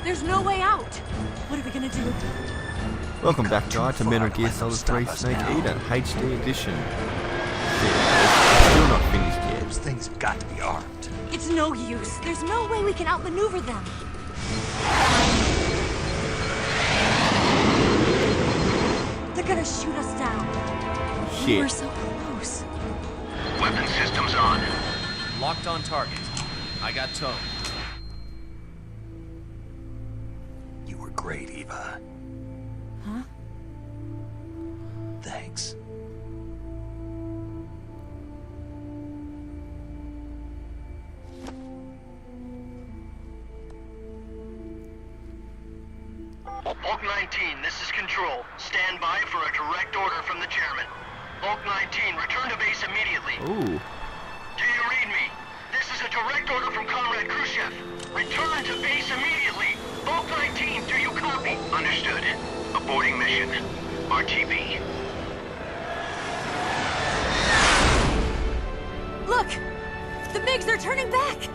There's no way out. What are we gonna do? Welcome back, guys, to Metal Gear Solid 3 Snake Eater HD Edition. Still not finished yet. Those things have got to be armed. It's no use. There's no way we can outmaneuver them. They're gonna shoot us down. We were Shit. so close. Weapon systems on. Locked on target. I got towed. You were great, Eva. Huh? Thanks. Bulk 19, this is Control. Stand by for a direct order from the chairman. Bulk 19, return to base immediately. Ooh. Do you read me? This is a direct order from Comrade Khrushchev. Return to base immediately. Bulk 19, do you copy? Understood. Aborting mission. RTB. Look! The MiGs are turning back!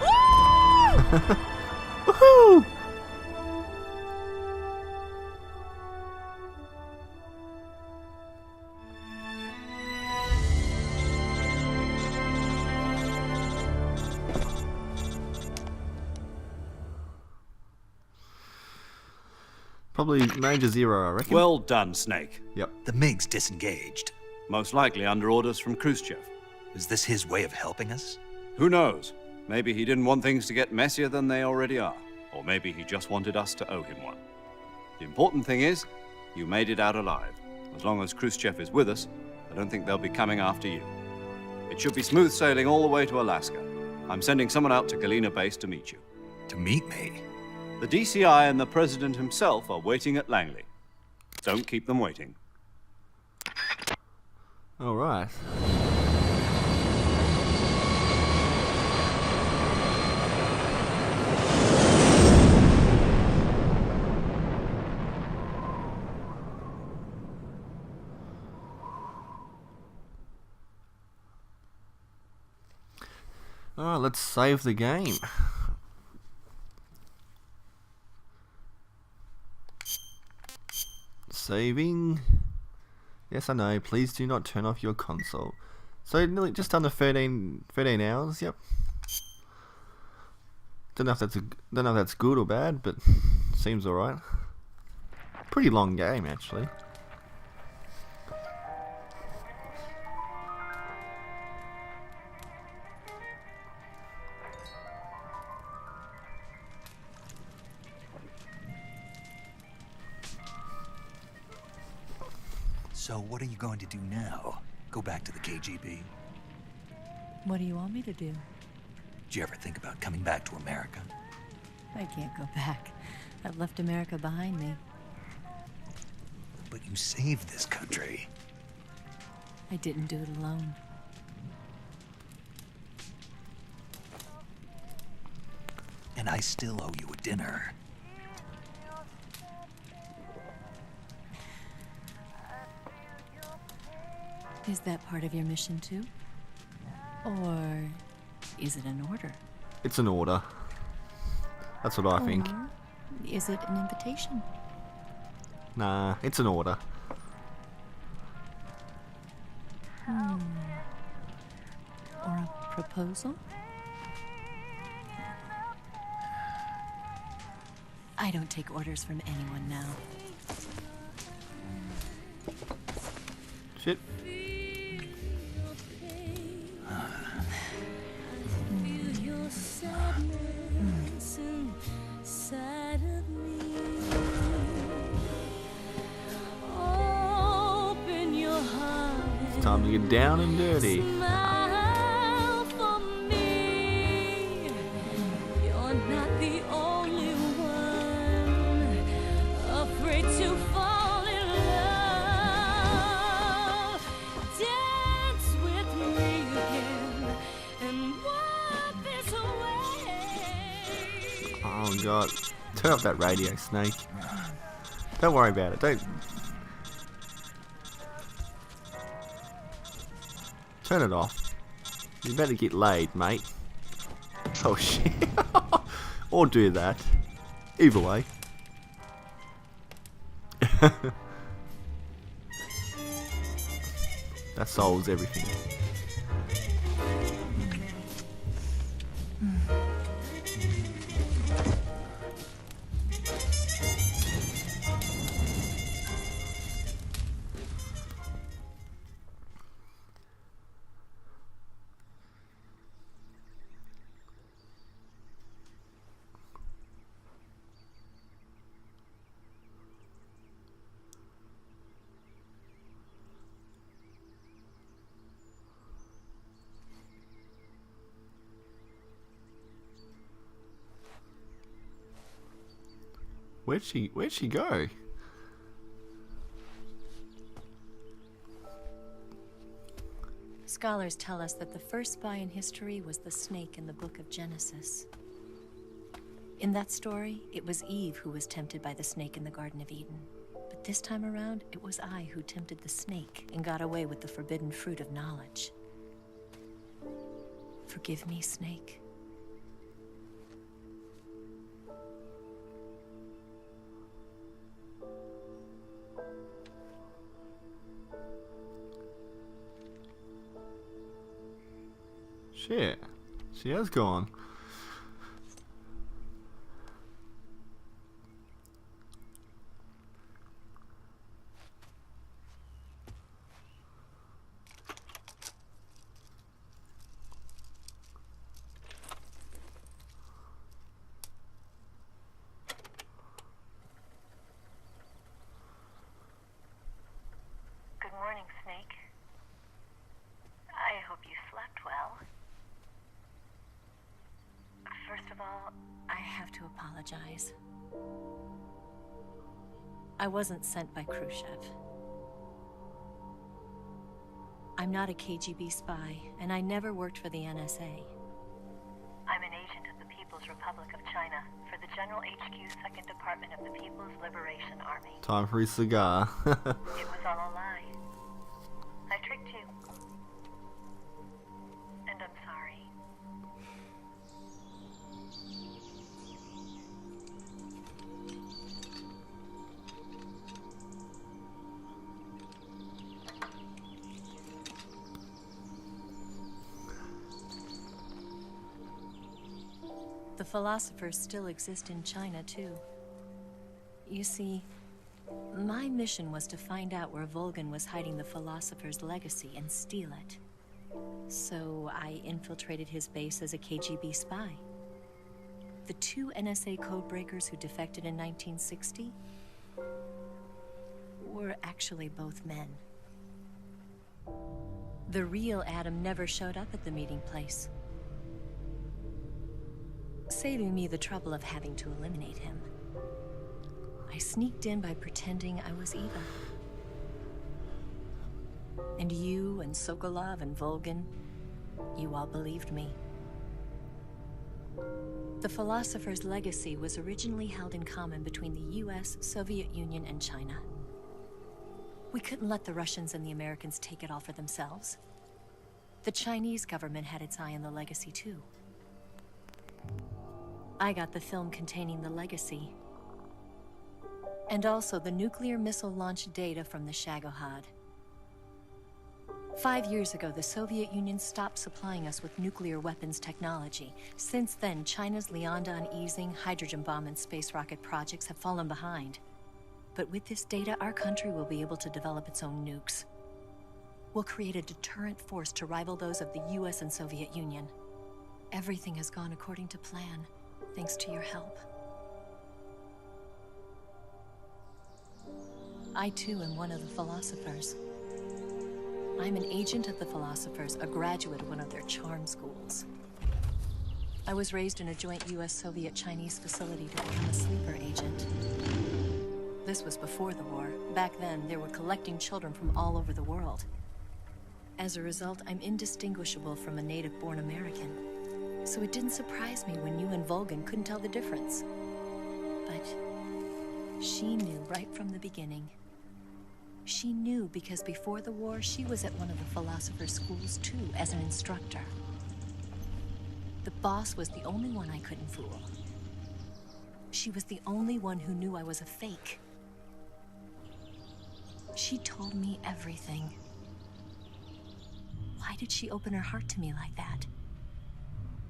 Woo! Woohoo! Probably Major Zero, I reckon. Well done, Snake. Yep. The MiGs disengaged. Most likely under orders from Khrushchev. Is this his way of helping us? Who knows? Maybe he didn't want things to get messier than they already are. Or maybe he just wanted us to owe him one. The important thing is, you made it out alive. As long as Khrushchev is with us, I don't think they'll be coming after you. It should be smooth sailing all the way to Alaska. I'm sending someone out to Galena Base to meet you. To meet me? The DCI and the President himself are waiting at Langley. Don't keep them waiting. Alright. Alright, let's save the game. Saving. Yes, I know. Please do not turn off your console. So nearly just under 13 hours. Yep. Don't know if that's good or bad, but seems alright. Pretty long game actually. So what are you going to do now? Go back to the KGB? What do you want me to do? Did you ever think about coming back to America? I can't go back. I've left America behind me. But you saved this country. I didn't do it alone. And I still owe you a dinner. Is that part of your mission too? Or is it an order? It's an order. That's what I think. Or is it an invitation? Nah, it's an order. Or a proposal? I don't take orders from anyone now. Shit. It's time to get down and dirty. Oh god. Turn off that radio, Snake. Don't worry about it. Don't. Turn it off. You better get laid, mate. Oh shit. Or do that. Either way. That solves everything. Where'd she go? Scholars tell us that the first spy in history was the snake in the book of Genesis. In that story, it was Eve who was tempted by the snake in the Garden of Eden. But this time around, it was I who tempted the snake and got away with the forbidden fruit of knowledge. Forgive me, snake. Shit. She has gone. Good morning, Snake. I hope you slept well. First of all, I have to apologize. I wasn't sent by Khrushchev. I'm not a KGB spy, and I never worked for the NSA. I'm an agent of the People's Republic of China for the General HQ 2nd Department of the People's Liberation Army. Time for his cigar. It was all a lie. I tricked you. And I'm sorry. The philosophers still exist in China, too. You see, my mission was to find out where Volgin was hiding the philosopher's legacy and steal it. So I infiltrated his base as a KGB spy. The 2 NSA codebreakers who defected in 1960 were actually both men. The real Adam never showed up at the meeting place, saving me the trouble of having to eliminate him. I sneaked in by pretending I was Eva. And you and Sokolov and Volgin, you all believed me. The philosopher's legacy was originally held in common between the US, Soviet Union, and China. We couldn't let the Russians and the Americans take it all for themselves. The Chinese government had its eye on the legacy too. I got the film containing the legacy, and also the nuclear missile launch data from the Shagohod. 5 years ago, the Soviet Union stopped supplying us with nuclear weapons technology. Since then, China's Liaodong easing, hydrogen bomb, and space rocket projects have fallen behind. But with this data, our country will be able to develop its own nukes. We'll create a deterrent force to rival those of the US and Soviet Union. Everything has gone according to plan, thanks to your help. I too am one of the philosophers. I'm an agent of the philosophers, a graduate of one of their charm schools. I was raised in a joint US-Soviet-Chinese facility to become a sleeper agent. This was before the war. Back then, they were collecting children from all over the world. As a result, I'm indistinguishable from a native-born American. So it didn't surprise me when you and Volgin couldn't tell the difference. But she knew right from the beginning. She knew because before the war, she was at one of the philosopher's schools too, as an instructor. The boss was the only one I couldn't fool. She was the only one who knew I was a fake. She told me everything. Why did she open her heart to me like that?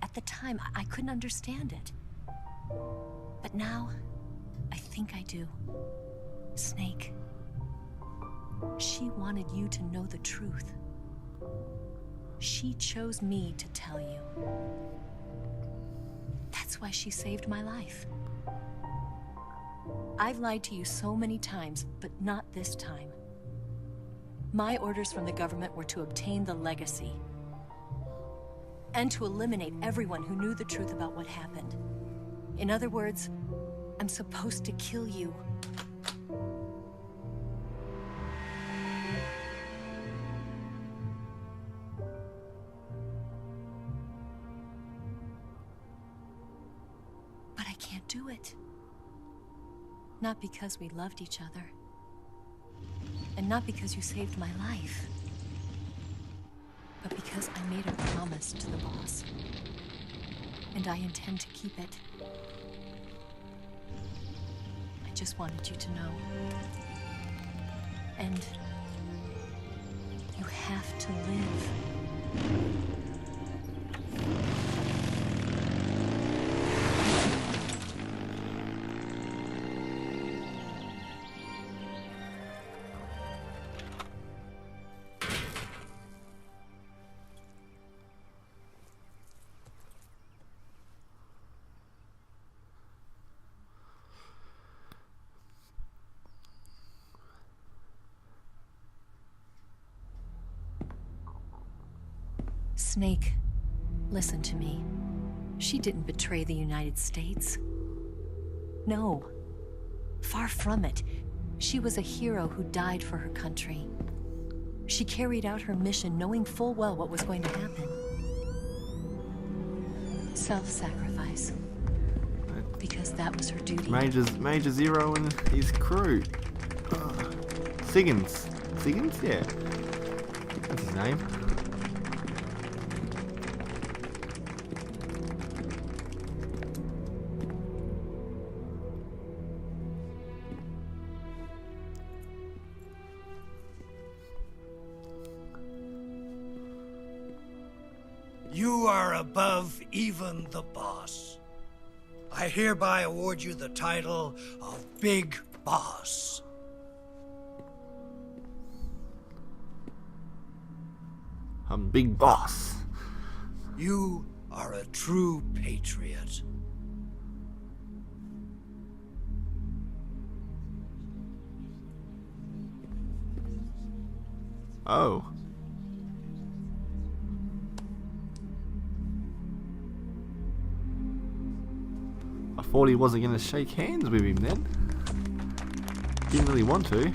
At the time, I couldn't understand it. But now, I think I do. Snake. She wanted you to know the truth. She chose me to tell you. That's why she saved my life. I've lied to you so many times, but not this time. My orders from the government were to obtain the legacy and to eliminate everyone who knew the truth about what happened. In other words, I'm supposed to kill you. But I can't do it. Not because we loved each other. And not because you saved my life. But because I made a promise to the boss. And I intend to keep it. I just wanted you to know. And you have to live. Snake, listen to me. She didn't betray the United States. No. Far from it. She was a hero who died for her country. She carried out her mission knowing full well what was going to happen. Self-sacrifice. Because that was her duty. Major Zero and his crew. Siggins. Siggins? Yeah. That's his name. You are above even the boss. I hereby award you the title of Big Boss. I'm Big Boss. You are a true patriot. Oh. I thought he wasn't going to shake hands with him then. Didn't really want to.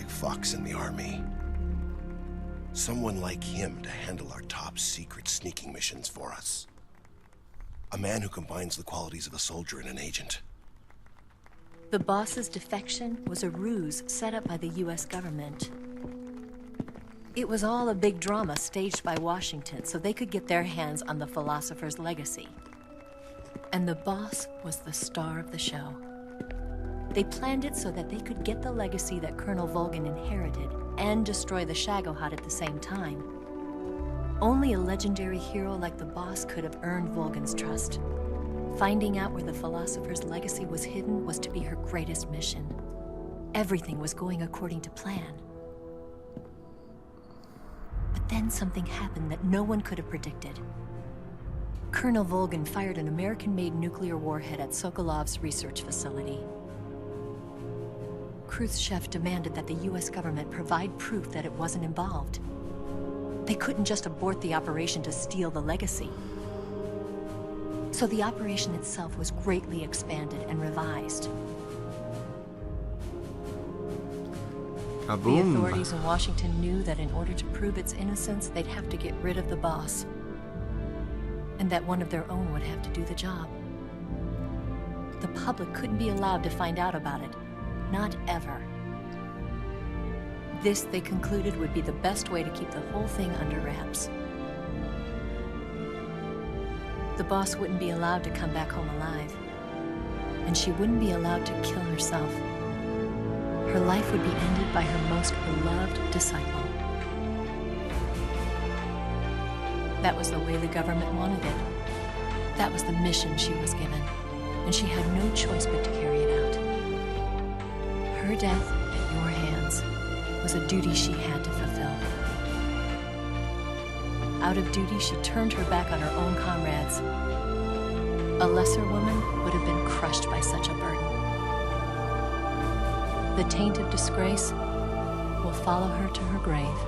Fox in the army. Someone like him to handle our top secret sneaking missions for us. A man who combines the qualities of a soldier and an agent. The boss's defection was a ruse set up by the US government. It was all a big drama staged by Washington so they could get their hands on the philosopher's legacy. And the boss was the star of the show. They planned it so that they could get the legacy that Colonel Volgin inherited and destroy the Shagohod at the same time. Only a legendary hero like the boss could have earned Volgin's trust. Finding out where the philosopher's legacy was hidden was to be her greatest mission. Everything was going according to plan. But then something happened that no one could have predicted. Colonel Volgin fired an American-made nuclear warhead at Sokolov's research facility. Khrushchev demanded that the US government provide proof that it wasn't involved. They couldn't just abort the operation to steal the legacy. So the operation itself was greatly expanded and revised. The Kaboom. authorities in Washington knew that in order to prove its innocence, they'd have to get rid of the boss. And that one of their own would have to do the job. The public couldn't be allowed to find out about it. Not ever. This, they concluded, would be the best way to keep the whole thing under wraps. The boss wouldn't be allowed to come back home alive. And she wouldn't be allowed to kill herself. Her life would be ended by her most beloved disciple. That was the way the government wanted it. That was the mission she was given, and she had no choice but to carry it out. Her death at your hands was a duty she had to fulfill. Out of duty, she turned her back on her own comrades. A lesser woman would have been crushed by such a burden. The taint of disgrace will follow her to her grave.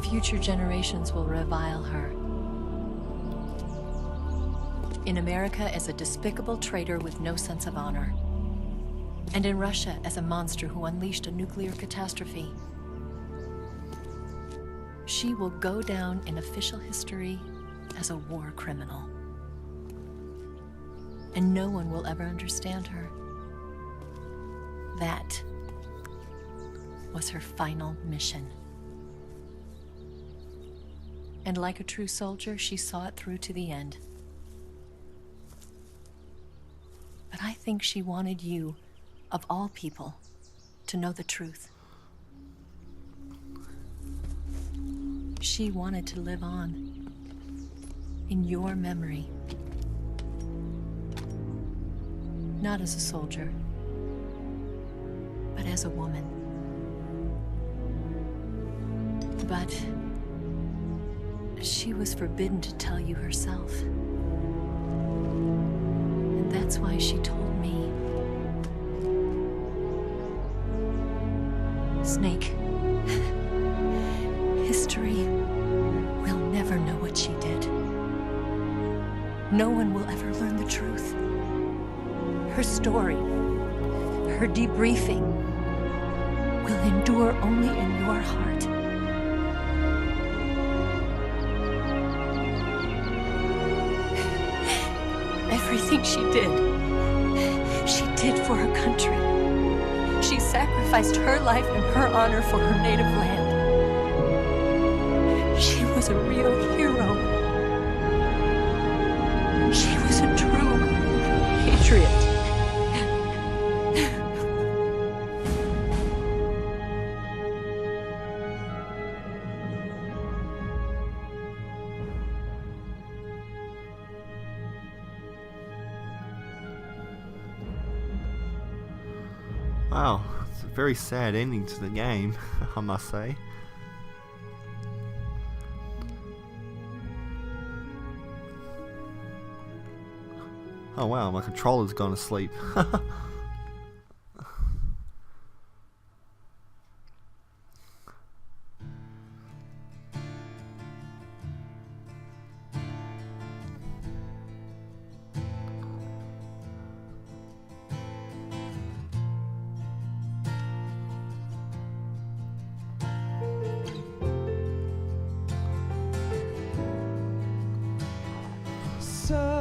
Future generations will revile her. In America as a despicable traitor with no sense of honor. And in Russia as a monster who unleashed a nuclear catastrophe. She will go down in official history as a war criminal. And no one will ever understand her. That was her final mission. And like a true soldier, she saw it through to the end. But I think she wanted you, of all people, to know the truth. She wanted to live on, in your memory. Not as a soldier, but as a woman. But she was forbidden to tell you herself. And that's why she told me. Snake, history will never know what she did. No one will ever learn the truth. Her story, her debriefing, will endure only in your heart. Everything she did for her country. She sacrificed her life and her honor for her native land. She was a real hero. She was a true patriot. Wow, it's a very sad ending to the game, I must say. Oh wow, my controller's gone to sleep.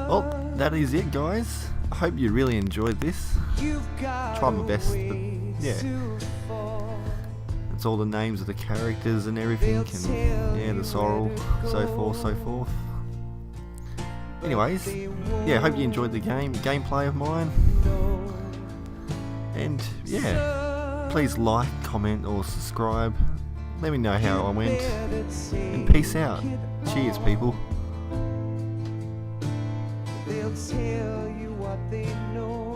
Well, that is it, guys. I hope you really enjoyed this. Tried my best, but yeah. It's all the names of the characters and everything, and yeah, the sorrel, so forth, so forth. Anyways, yeah, hope you enjoyed the gameplay of mine. And yeah, please like, comment, or subscribe. Let me know how I went. And peace out. Cheers, people. They'll tell you what they know.